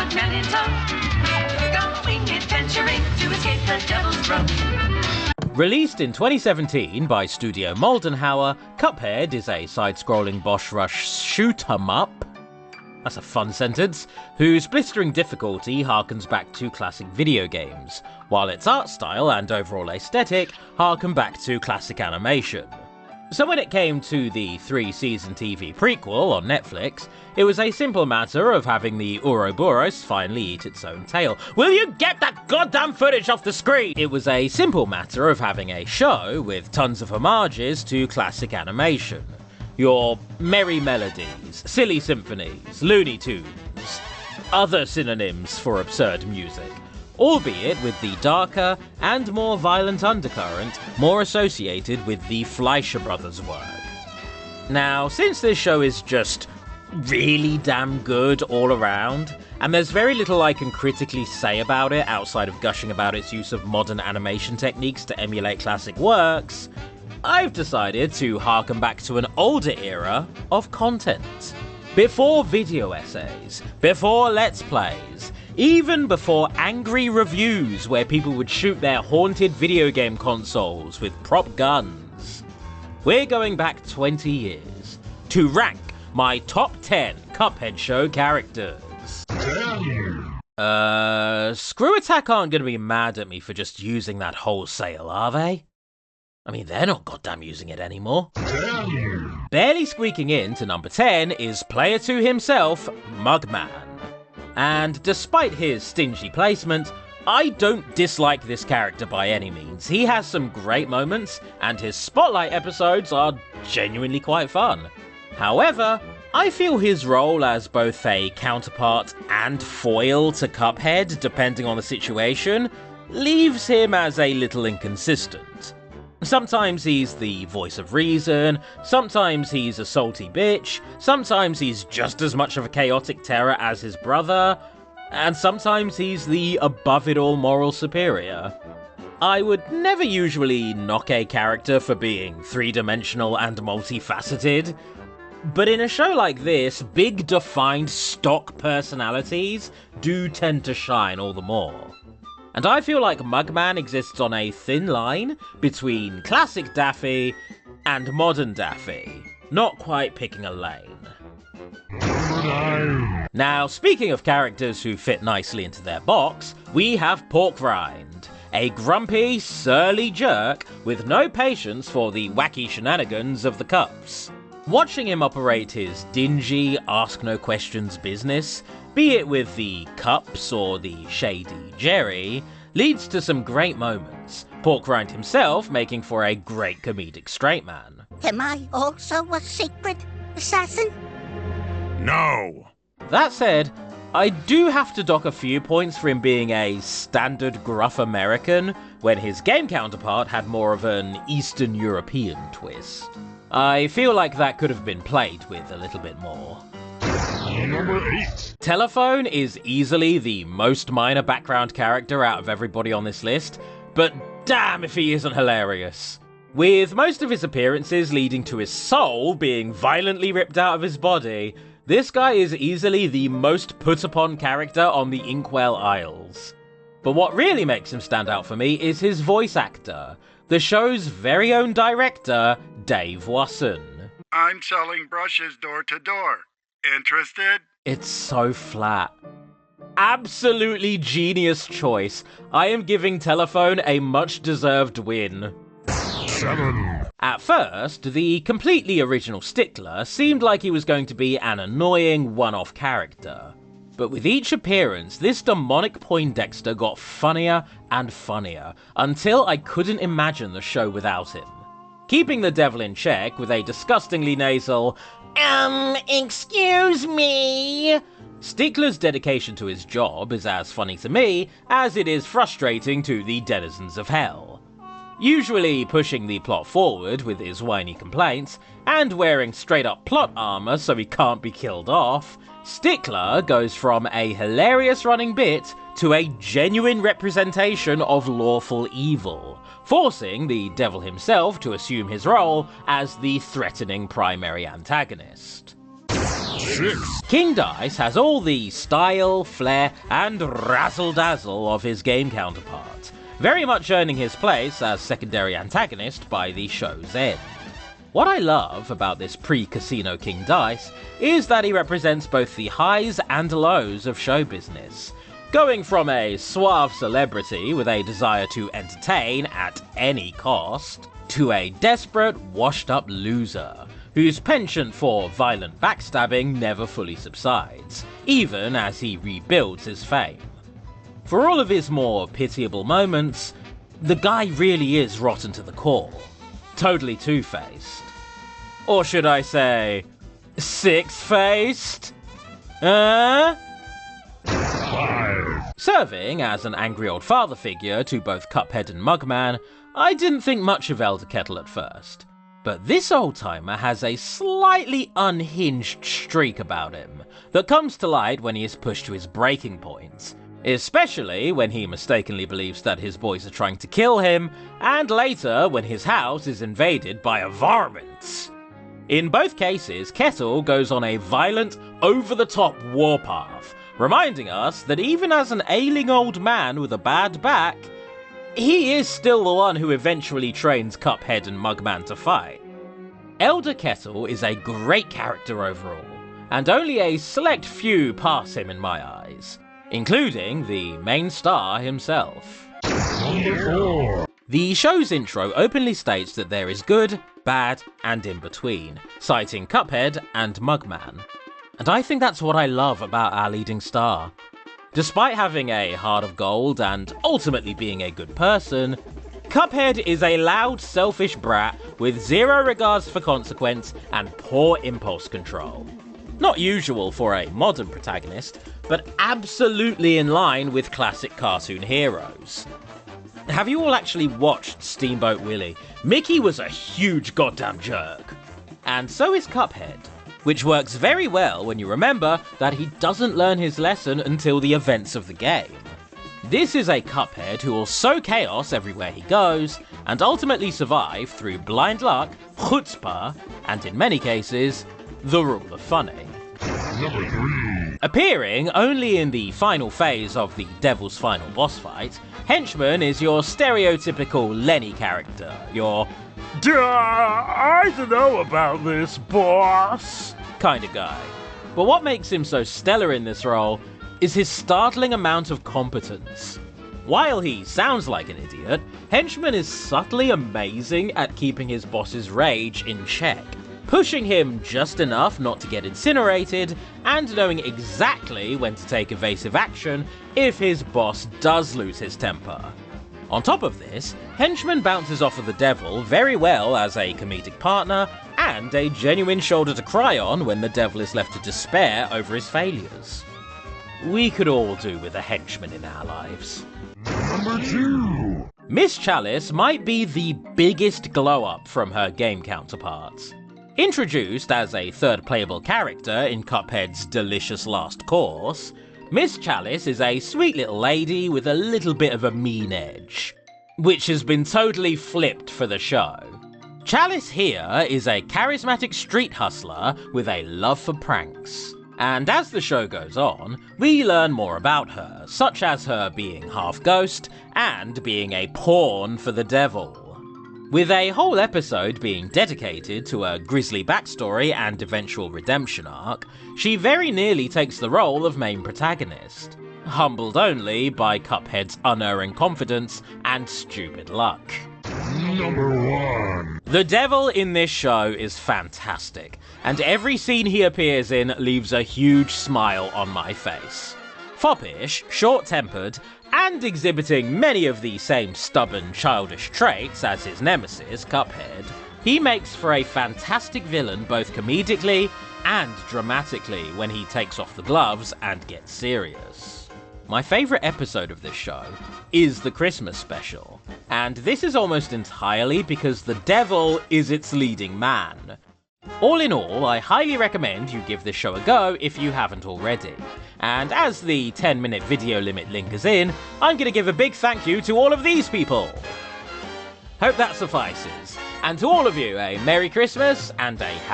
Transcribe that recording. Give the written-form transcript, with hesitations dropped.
lunch and in tow, going adventuring to escape the devil's throat. Released in 2017 by Studio Moldenhauer, Cuphead is a side-scrolling boss rush shoot-'em-up, that's a fun sentence, whose blistering difficulty harkens back to classic video games, while its art style and overall aesthetic harken back to classic animation. So when it came to the 3-season TV prequel on Netflix, it was a simple matter of having the Ouroboros finally eat its own tail. Will you get that goddamn footage off the screen? It was a simple matter of having a show with tons of homages to classic animation. Your merry melodies, silly symphonies, Looney Tunes, other synonyms for absurd music, albeit with the darker and more violent undercurrent more associated with the Fleischer Brothers' work. Now, since this show is just really damn good all around, and there's very little I can critically say about it outside of gushing about its use of modern animation techniques to emulate classic works, I've decided to harken back to an older era of content. Before video essays, before Let's Plays, even before angry reviews where people would shoot their haunted video game consoles with prop guns. We're going back 20 years to rank my top 10 Cuphead show characters. Screw Attack aren't going to be mad at me for just using that wholesale, are they? I mean, they're not goddamn using it anymore. Barely squeaking in to number 10 is Player 2 himself, Mugman. And despite his stingy placement, I don't dislike this character by any means. He has some great moments, and his spotlight episodes are genuinely quite fun. However, I feel his role as both a counterpart and foil to Cuphead, depending on the situation, leaves him as a little inconsistent. Sometimes he's the voice of reason, sometimes he's a salty bitch, sometimes he's just as much of a chaotic terror as his brother, and sometimes he's the above-it-all moral superior. I would never usually knock a character for being three-dimensional and multifaceted, but in a show like this, big defined stock personalities do tend to shine all the more. And I feel like Mugman exists on a thin line between classic Daffy and modern Daffy, not quite picking a lane. Now, speaking of characters who fit nicely into their box, we have Pork Rind, a grumpy, surly jerk with no patience for the wacky shenanigans of the Cups. Watching him operate his dingy, ask-no-questions business, be it with the Cups or the shady Jerry, leads to some great moments, Pork Rind himself making for a great comedic straight man. Am I also a secret assassin? No! That said, I do have to dock a few points for him being a standard gruff American, when his game counterpart had more of an Eastern European twist. I feel like that could have been played with a little bit more. Number 8. Telephone is easily the most minor background character out of everybody on this list, but damn if he isn't hilarious. With most of his appearances leading to his soul being violently ripped out of his body, this guy is easily the most put-upon character on the Inkwell Isles. But what really makes him stand out for me is his voice actor, the show's very own director, Dave Wasson. I'm selling brushes door to door. Interested? It's so flat. Absolutely genius choice. I am giving Telephone a much-deserved win. 7. At first, the completely original Stickler seemed like he was going to be an annoying one-off character. But with each appearance, this demonic Poindexter got funnier and funnier, until I couldn't imagine the show without him. Keeping the devil in check with a disgustingly nasal, excuse me, Stickler's dedication to his job is as funny to me as it is frustrating to the denizens of hell. Usually pushing the plot forward with his whiny complaints, and wearing straight-up plot armor so he can't be killed off, Stickler goes from a hilarious running bit to a genuine representation of lawful evil, forcing the devil himself to assume his role as the threatening primary antagonist. 6. King Dice has all the style, flair, and razzle-dazzle of his game counterpart, very much earning his place as secondary antagonist by the show's end. What I love about this pre-casino King Dice is that he represents both the highs and lows of show business, going from a suave celebrity with a desire to entertain at any cost, to a desperate, washed-up loser whose penchant for violent backstabbing never fully subsides, even as he rebuilds his fame. For all of his more pitiable moments, the guy really is rotten to the core. Totally two-faced. Or should I say, six-faced? 5. Serving as an angry old father figure to both Cuphead and Mugman, I didn't think much of Elder Kettle at first. But this old-timer has a slightly unhinged streak about him that comes to light when he is pushed to his breaking point, especially when he mistakenly believes that his boys are trying to kill him, and later when his house is invaded by a varmint. In both cases, Kettle goes on a violent, over-the-top warpath, reminding us that even as an ailing old man with a bad back, he is still the one who eventually trains Cuphead and Mugman to fight. Elder Kettle is a great character overall, and only a select few pass him in my eyes, including the main star himself. Number 4. The show's intro openly states that there is good, bad, and in between, citing Cuphead and Mugman. And I think that's what I love about our leading star. Despite having a heart of gold and ultimately being a good person, Cuphead is a loud, selfish brat with zero regards for consequence and poor impulse control. Not usual for a modern protagonist, but absolutely in line with classic cartoon heroes. Have you all actually watched Steamboat Willie? Mickey was a huge goddamn jerk. And so is Cuphead, which works very well when you remember that he doesn't learn his lesson until the events of the game. This is a Cuphead who will sow chaos everywhere he goes, and ultimately survive through blind luck, chutzpah, and in many cases, the rule of funny. Number 3. Appearing only in the final phase of the Devil's final boss fight, Henchman is your stereotypical Lenny character, your I don't know about this, boss kind of guy. But what makes him so stellar in this role is his startling amount of competence. While he sounds like an idiot, Henchman is subtly amazing at keeping his boss's rage in check, pushing him just enough not to get incinerated, and knowing exactly when to take evasive action if his boss does lose his temper. On top of this, Henchman bounces off of the Devil very well as a comedic partner, and a genuine shoulder to cry on when the Devil is left to despair over his failures. We could all do with a henchman in our lives. Number 2. Miss Chalice might be the biggest glow-up from her game counterparts. Introduced as a third playable character in Cuphead's delicious last course, Miss Chalice is a sweet little lady with a little bit of a mean edge, which has been totally flipped for the show. Chalice here is a charismatic street hustler with a love for pranks. And as the show goes on, we learn more about her, such as her being half ghost and being a pawn for the devil. With a whole episode being dedicated to a grisly backstory and eventual redemption arc, she very nearly takes the role of main protagonist, humbled only by Cuphead's unerring confidence and stupid luck. Number 1. The devil in this show is fantastic, and every scene he appears in leaves a huge smile on my face. Foppish, short-tempered, and exhibiting many of the same stubborn, childish traits as his nemesis, Cuphead, he makes for a fantastic villain both comedically and dramatically when he takes off the gloves and gets serious. My favourite episode of this show is the Christmas special, and this is almost entirely because the devil is its leading man. All in all, I highly recommend you give this show a go if you haven't already. And as the 10-minute video limit lingers in, I'm going to give a big thank you to all of these people. Hope that suffices. And to all of you, a Merry Christmas and a